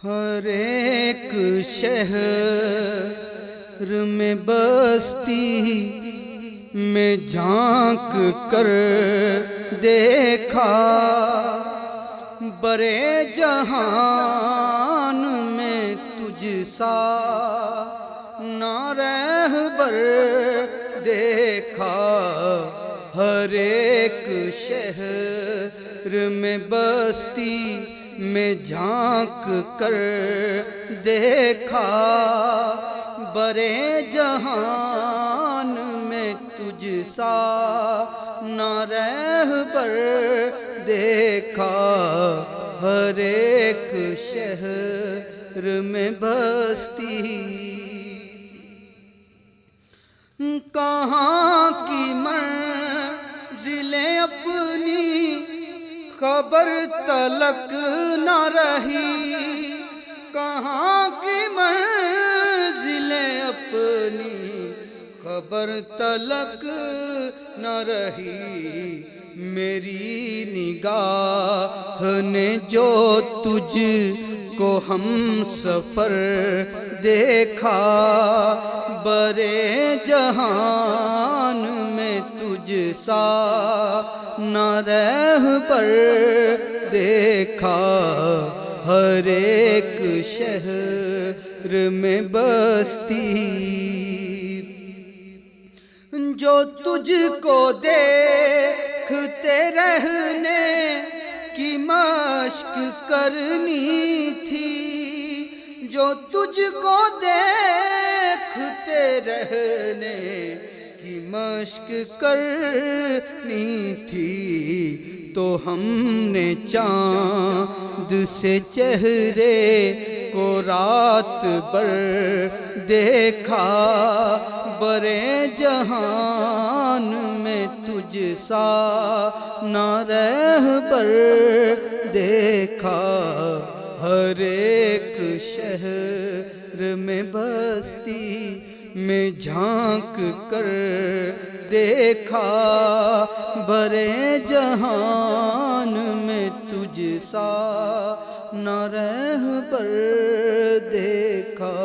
ہر ایک شہر میں بستی میں جھانک کر دیکھا، برے جہان میں تجھ سا نہ رہبر دیکھا۔ ہر ایک شہر میں بستی میں جھانک کر دیکھا، برے جہان میں تجھ سا نہ رہبر دیکھا۔ ہر ایک شہر میں بستی کہاں کی منزلیں اپنی خبر تلک نہ رہی، کہاں کی منزلیں اپنی خبر تلک نہ رہی۔ میری نگاہ نے جو تجھ کو ہم سفر دیکھا، برے جہان میں تجھ سا نہ رہبر دیکھا۔ ہر ایک شہر میں بستی جو تجھ کو دیکھتے رہنے کی مشق کرنی تھی، جو تجھ کو دیکھتے رہنے کی مشق کرنی تھی، تو ہم نے چاند سے چہرے کو رات بھر دیکھا، برے جہان میں تجھ سا نہ رہبر دیکھا۔ ہر ایک شہر میں بستی میں جھانک کر دیکھا، برے جہان میں تجھ سا نہ رہبر دیکھا۔